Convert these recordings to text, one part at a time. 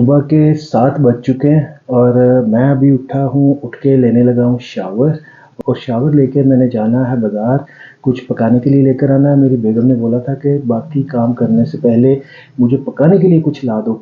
सुबह के 7 बज चुके हैं और मैं अभी उठा हूँ, उठ के लेने लगा हूँ शावर और शावर लेके मैंने जाना है बाज़ार, कुछ पकाने के लिए लेकर आना है। मेरी बेगम ने बोला था कि बाकी काम करने से पहले मुझे पकाने के लिए कुछ ला दो,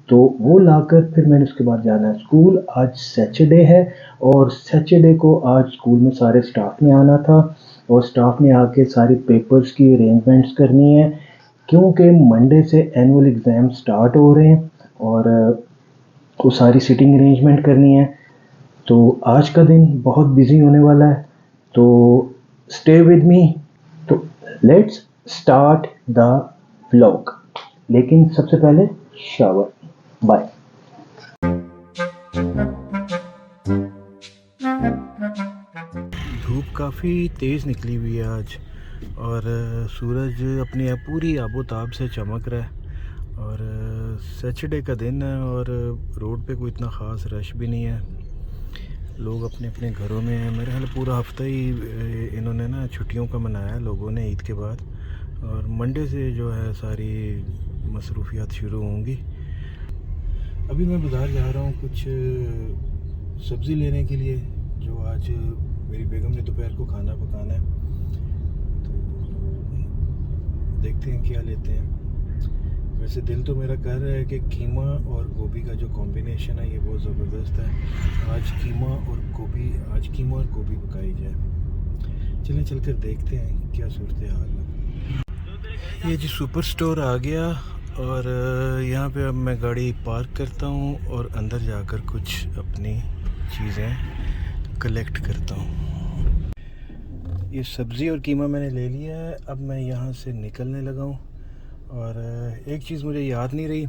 तो वो लाकर फिर मैंने उसके बाद जाना है स्कूल। आज सैटरडे है और सैटरडे को आज स्कूल में सारे स्टाफ ने आना था और स्टाफ ने आके सारे पेपर्स की अरेंजमेंट्स करनी है, क्योंकि मंडे से एनुअल एग्ज़ाम स्टार्ट हो रहे हैं और वो सारी सीटिंग अरेंजमेंट करनी है। तो आज का दिन बहुत बिजी होने वाला है, तो स्टे विद मी। तो लेट्स स्टार्ट द व्लॉग, लेकिन सबसे पहले शावर। बाय। धूप काफ़ी तेज़ निकली हुई है आज और सूरज अपनी पूरी आबोताब से चमक रहा है और सैटरडे का दिन है और रोड पे कोई इतना ख़ास रश भी नहीं है। लोग अपने अपने घरों में हैं। मेरे ख्याल पूरा हफ्ता ही इन्होंने ना छुट्टियों का मनाया है लोगों ने ईद के बाद, और मंडे से जो है सारी मसरूफियात शुरू होंगी। अभी मैं बाज़ार जा रहा हूँ कुछ सब्ज़ी लेने के लिए, जो आज मेरी बेगम ने दोपहर को खाना पकाना है, तो देखते हैं क्या लेते हैं। वैसे दिल तो मेरा कर रहा है कि कीमा और गोभी का जो कॉम्बिनेशन है ये बहुत ज़बरदस्त है। आज कीमा और गोभी पकाई जाए। चलें चलकर देखते हैं क्या सूरत हाल है। ये जी सुपर स्टोर आ गया और यहाँ पे अब मैं गाड़ी पार्क करता हूँ और अंदर जाकर कुछ अपनी चीज़ें कलेक्ट करता हूँ। ये सब्ज़ी और कीमा मैंने ले लिया है, अब मैं यहाँ से निकलने लगा हूँ। और एक चीज़ मुझे याद नहीं रही,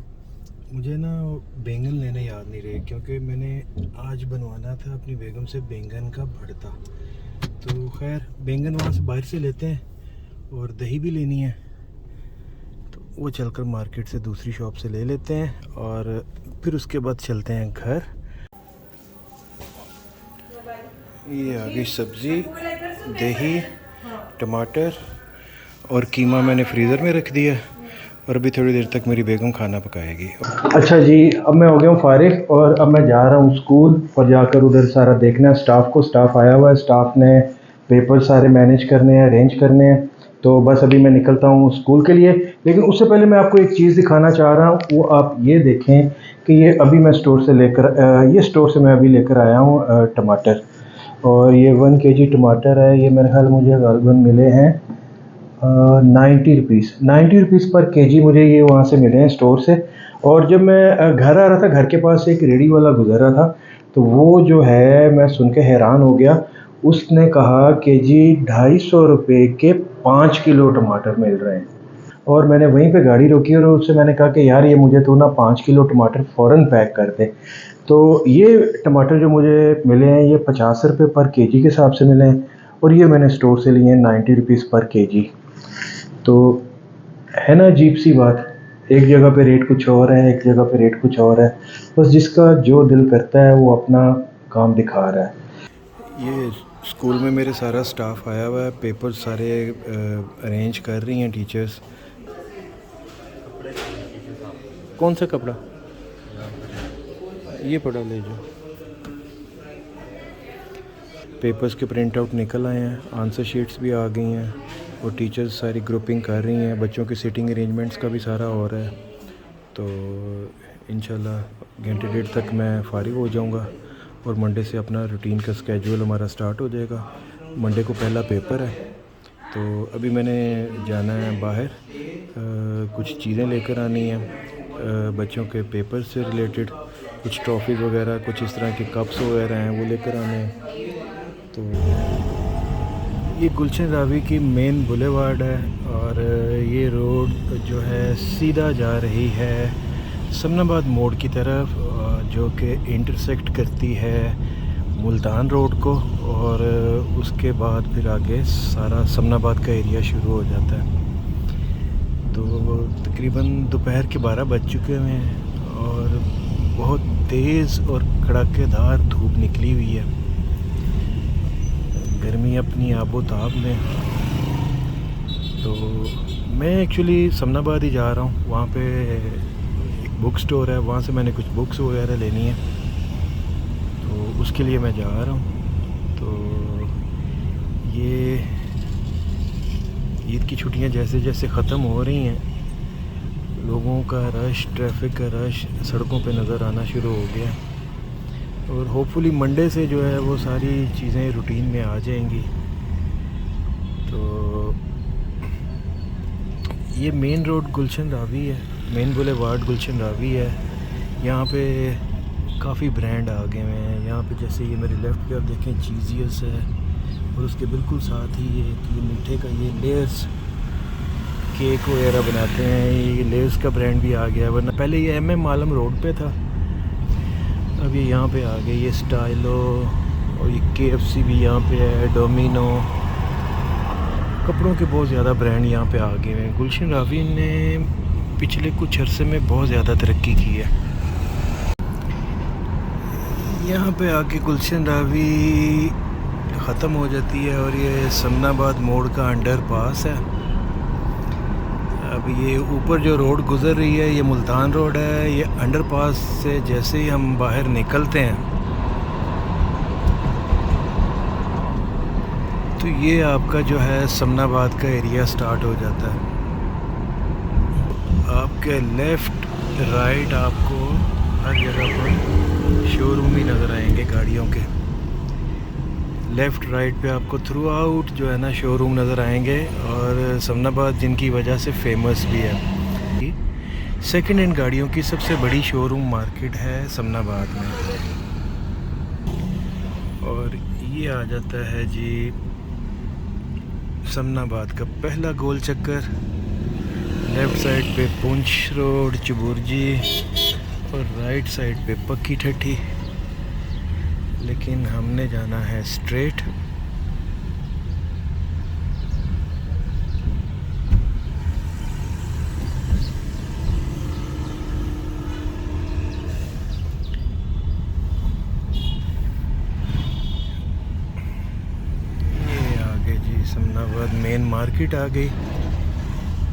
मुझे ना बैंगन लेने याद नहीं रहे, क्योंकि मैंने आज बनवाना था अपनी बेगम से बैंगन का भरता। तो खैर बैंगन वहाँ से बाहर से लेते हैं और दही भी लेनी है, तो वो चलकर मार्केट से दूसरी शॉप से ले लेते हैं और फिर उसके बाद चलते हैं घर। ये आ गई सब्ज़ी, दही, टमाटर और कीमा मैंने फ्रीज़र में रख दिया और अभी थोड़ी देर तक मेरी बेगम खाना पकाएगी। अच्छा जी, अब मैं हो गया हूँ फारिग और अब मैं जा रहा हूँ स्कूल और जाकर उधर सारा देखना है स्टाफ को। स्टाफ आया हुआ है, स्टाफ ने पेपर सारे मैनेज करने हैं, अरेंज करने हैं, तो बस अभी मैं निकलता हूँ स्कूल के लिए। लेकिन उससे पहले मैं आपको एक चीज़ दिखाना चाह रहा हूँ, वो आप ये देखें कि ये अभी मैं स्टोर से मैं अभी लेकर आया हूँ टमाटर, और ये 1 kg टमाटर है। ये मेरे ख्याल मुझे गालबन मिले हैं 90 रुपीज़ पर केजी मुझे ये वहाँ से मिले हैं स्टोर से। और जब मैं घर आ रहा था, घर के पास से एक रेडी वाला गुजर रहा था, तो वो जो है मैं सुन के हैरान हो गया। उसने कहा कि जी 250 रुपये के 5 किलो टमाटर मिल रहे हैं। और मैंने वहीं पे गाड़ी रोकी और उससे मैंने कहा कि यार ये मुझे तो ना 5 किलो टमाटर फ़ौरन पैक कर दे। तो ये टमाटर जो मुझे मिले हैं ये 50 रुपये पर केजी के हिसाब से मिले हैं और ये मैंने स्टोर से लिए हैं 90 रुपीज़ पर केजी। तो है ना अजीब सी बात, एक जगह पे रेट कुछ और है, एक जगह पे रेट कुछ और है। बस जिसका जो दिल करता है वो अपना काम दिखा रहा है। ये स्कूल में मेरे सारा स्टाफ आया हुआ है, पेपर सारे अरेंज कर रही हैं टीचर्स। कौन सा कपड़ा? ये पड़ा ले जो। पेपर्स के प्रिंट आउट निकल आए हैं, आंसर शीट्स भी आ गई हैं और टीचर्स सारी ग्रुपिंग कर रही हैं। बच्चों की सीटिंग अरेंजमेंट्स का भी सारा हो रहा है। तो इंशाल्लाह घंटे डेढ़ तक मैं फारिग हो जाऊंगा और मंडे से अपना रूटीन का स्केड्यूल हमारा स्टार्ट हो जाएगा। मंडे को पहला पेपर है, तो अभी मैंने जाना है बाहर, कुछ चीज़ें लेकर आनी हैं बच्चों के पेपर से रिलेटेड, कुछ ट्रॉफीज़ वगैरह, कुछ इस तरह के कप्स वगैरह हैं वो लेकर आने हैं। तो ये गुलशन रावी की मेन बुलेवार्ड है और ये रोड जो है सीधा जा रही है समनाबाद मोड़ की तरफ, जो कि इंटरसेक्ट करती है मुल्तान रोड को, और उसके बाद फिर आगे सारा समनाबाद का एरिया शुरू हो जाता है। तो तकरीबन दोपहर के 12 बज चुके हैं और बहुत तेज़ और कड़ाकेदार धूप निकली हुई है। गर्मी अपनी आबोताब में। तो मैं एक्चुअली समनाबाद ही जा रहा हूँ, वहाँ पे एक बुक स्टोर है, वहाँ से मैंने कुछ बुक्स वगैरह लेनी है, तो उसके लिए मैं जा रहा हूँ। तो ये ईद की छुट्टियाँ जैसे जैसे ख़त्म हो रही हैं, लोगों का रश, ट्रैफिक का रश सड़कों पे नज़र आना शुरू हो गया, और होपफुली मंडे से जो है वो सारी चीज़ें रूटीन में आ जाएंगी। तो ये मेन रोड गुलशन रावी है, मेन बुलेवार्ड गुलशन रावी है। यहाँ पे काफ़ी ब्रांड आ गए हैं। यहाँ पे जैसे ये मेरे लेफ़्ट पे आप देखें चीज़ियस है, और उसके बिल्कुल साथ ही ये मीठे का ये लेयर्स केक वगैरह बनाते हैं, ये लेयर्स का ब्रांड भी आ गया है। वरना पहले ये MM आलम रोड पे था, अब ये यहाँ पे आ गए, ये स्टाइलो, और ये KFC भी यहाँ पे है, डोमिनो, कपड़ों के बहुत ज़्यादा ब्रांड यहाँ पे आ गए हैं। गुलशन रावी ने पिछले कुछ अरसे में बहुत ज़्यादा तरक्की की है। यहाँ पे आके गुलशन रावी ख़त्म हो जाती है, और ये समनाबाद मोड़ का अंडर पास है। अब ये ऊपर जो रोड गुज़र रही है ये मुल्तान रोड है। ये अंडर पास से जैसे ही हम बाहर निकलते हैं तो ये आपका जो है समनाबाद का एरिया स्टार्ट हो जाता है। आपके लेफ़्ट राइट आपको हर जगह पर शोरूम ही नज़र आएंगे गाड़ियों के। लेफ़्ट राइट पे आपको थ्रू आउट जो है ना शोरूम नज़र आएंगे, और समनाबाद जिनकी वजह से फेमस भी है। सेकंड हैंड गाड़ियों की सबसे बड़ी शोरूम मार्केट है समनाबाद में। और ये आ जाता है जी समनाबाद का पहला गोल चक्कर। लेफ़्ट साइड पे पुंछ रोड चबुर्जी, और राइट साइड पे पक्की ठट्ठी, लेकिन हमने जाना है स्ट्रेट। ये आगे जी समनाबाद मेन मार्केट आ गई।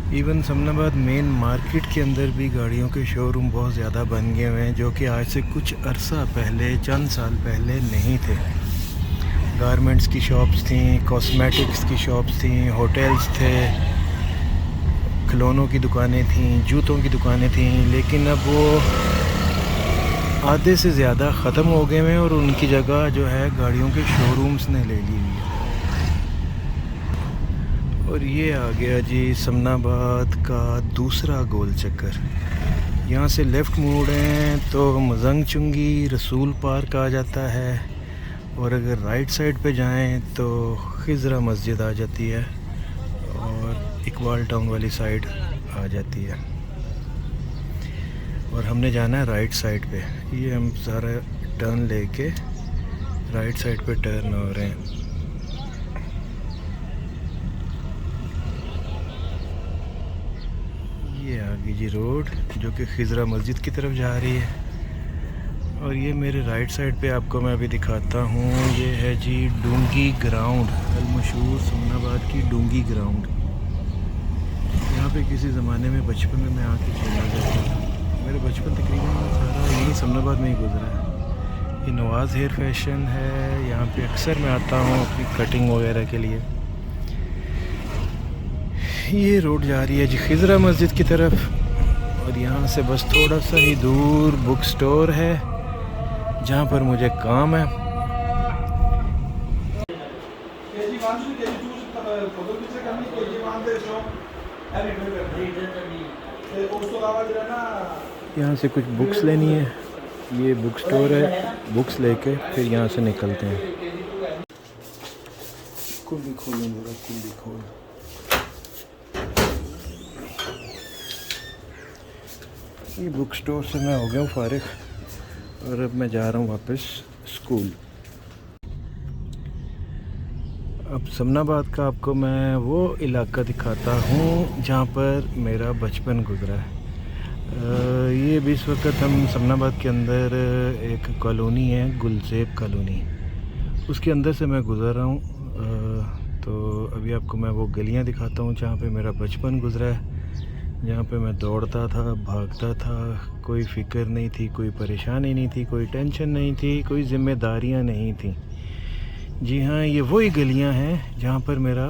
इवन समनाबाद मेन मार्केट के अंदर भी गाड़ियों के शोरूम बहुत ज़्यादा बन गए हुए हैं, जो कि आज से कुछ अरसा पहले, चंद साल पहले नहीं थे। गारमेंट्स की शॉप्स थी, कॉस्मेटिक्स की शॉप्स थी, होटल्स थे, खिलौनों की दुकानें थीं, जूतों की दुकानें थीं, लेकिन अब वो आधे से ज़्यादा ख़त्म हो गए हैं, और उनकी जगह जो है गाड़ियों के शोरूम्स ने ले ली हुई है। और ये आ गया जी समनाबाद का दूसरा गोल चक्कर। यहाँ से लेफ़्ट मोड़ें तो मजंग चुंगी रसूल पार्क आ जाता है, और अगर राइट साइड पे जाएं तो खिज़रा मस्जिद आ जाती है, और इकबाल टाउन वाली साइड आ जाती है। और हमने जाना है राइट साइड पे। ये हम सारा टर्न लेके राइट साइड पे टर्न हो रहे हैं। ये आगे जी रोड जो कि खिज़रा मस्जिद की तरफ जा रही है, और ये मेरे राइट साइड पे आपको मैं अभी दिखाता हूँ। ये है जी डूंगी ग्राउंड, मशहूर समनाबाद की डूंगी ग्राउंड। यहाँ पे किसी ज़माने में बचपन में मैं आके खेला करता था। मेरा बचपन तकरीबन सारा यही समनाबाद में ही गुजरा है। ये नवाज़ हेयर फैशन है, यहाँ पे अक्सर मैं आता हूँ अपनी कटिंग वगैरह के लिए। ये रोड जा रही है जी खिज़रा मस्जिद की तरफ, और यहाँ से बस थोड़ा सा ही दूर बुक स्टोर है जहाँ पर मुझे काम है। यहाँ से कुछ बुक्स लेनी है, ये बुक स्टोर है, बुक्स लेके फिर यहाँ से निकलते हैं। कुल्ली खोलो मेरा, कुल्ली खोल। ये बुक स्टोर से मैं हो गया हूँ फारिग, और अब मैं जा रहा हूँ वापस स्कूल। अब समनाबाद का आपको मैं वो इलाका दिखाता हूँ जहाँ पर मेरा बचपन गुजरा है। ये भी इस वक्त हम समनाबाद के अंदर एक कॉलोनी है गुलजेब कॉलोनी, उसके अंदर से मैं गुज़र रहा हूँ। तो अभी आपको मैं वो गलियाँ दिखाता हूँ जहाँ पे मेरा बचपन गुजरा है। जहाँ पे मैं दौड़ता था, भागता था, कोई फ़िक्र नहीं थी, कोई परेशानी नहीं थी, कोई टेंशन नहीं थी, कोई ज़िम्मेदारियाँ नहीं थी। जी हाँ, ये वही गलियाँ हैं जहाँ पर मेरा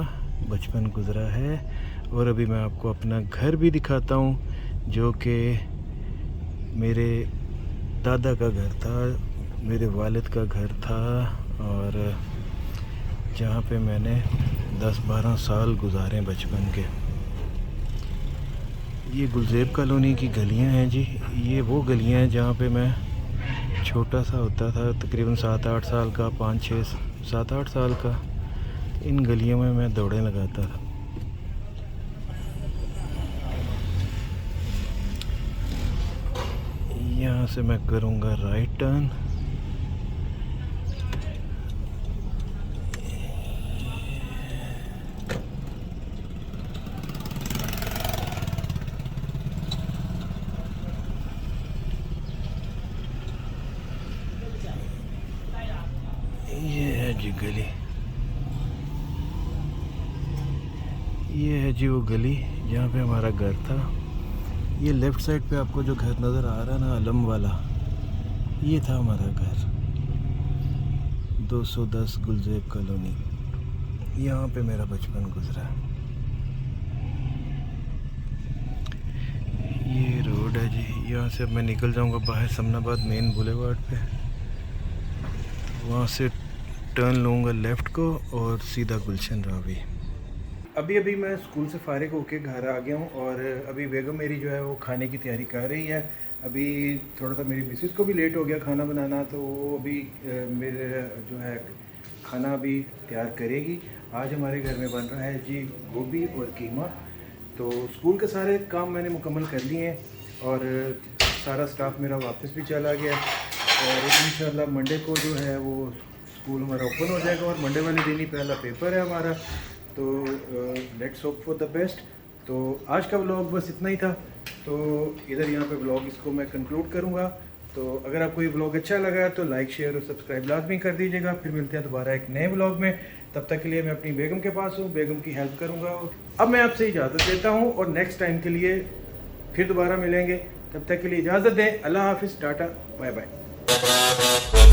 बचपन गुज़रा है। और अभी मैं आपको अपना घर भी दिखाता हूँ, जो कि मेरे दादा का घर था, मेरे वालिद का घर था, और जहाँ पे मैंने 10-12 साल गुजारे बचपन के। ये गुलज़ेब कॉलोनी की गलियाँ हैं जी। ये वो गलियाँ हैं जहाँ पे मैं छोटा सा होता था, तकरीबन 7-8 साल का, 5-6 7-8 साल का। इन गलियों में मैं दौड़ें लगाता था। यहाँ से मैं करूँगा राइट टर्न। ये है जी गली, ये है जी वो गली जहाँ पे हमारा घर था। ये लेफ़्ट साइड पे आपको जो घर नज़र आ रहा है ना, आलम वाला, ये था हमारा घर, 210 गुलज़ेब कॉलोनी। यहाँ पे मेरा बचपन गुजरा। ये रोड है जी। यहाँ से अब मैं निकल जाऊँगा बाहर समनाबाद मेन बुलेवार्ड पे। वहाँ से टर्न लूँगा लेफ़्ट को और सीधा गुलशन रावी। अभी मैं स्कूल से फ़ारिग होके घर आ गया हूँ, और अभी बेगम मेरी जो है वो खाने की तैयारी कर रही है। अभी थोड़ा सा मेरी मिसेस को भी लेट हो गया खाना बनाना, तो वो अभी मेरे जो है खाना अभी तैयार करेगी। आज हमारे घर में बन रहा है जी गोभी और कीमा। तो स्कूल के सारे काम मैंने मुकम्मल कर लिए हैं, और सारा स्टाफ मेरा वापस भी चला गया, और इंशाल्लाह मंडे को जो है वो स्कूल हमारा ओपन हो जाएगा, और मंडे वाले दिन ही पहला पेपर है हमारा। तो let's hope for the best. तो आज का व्लॉग बस इतना ही था। तो इधर यहाँ पे व्लॉग इसको मैं कंक्लूड करूँगा। तो अगर आपको ये व्लॉग अच्छा लगा तो लाइक, शेयर और सब्सक्राइब लाजमी कर दीजिएगा। फिर मिलते हैं दोबारा एक नए व्लॉग में। तब तक के लिए मैं अपनी बेगम के पास हूँ, बेगम की हेल्प करूँगा। अब मैं आपसे इजाज़त देता हूँ, और नेक्स्ट टाइम के लिए फिर दोबारा मिलेंगे। तब तक के लिए इजाज़त दें। अल्लाह हाफिज़, टाटा, बाय बाय।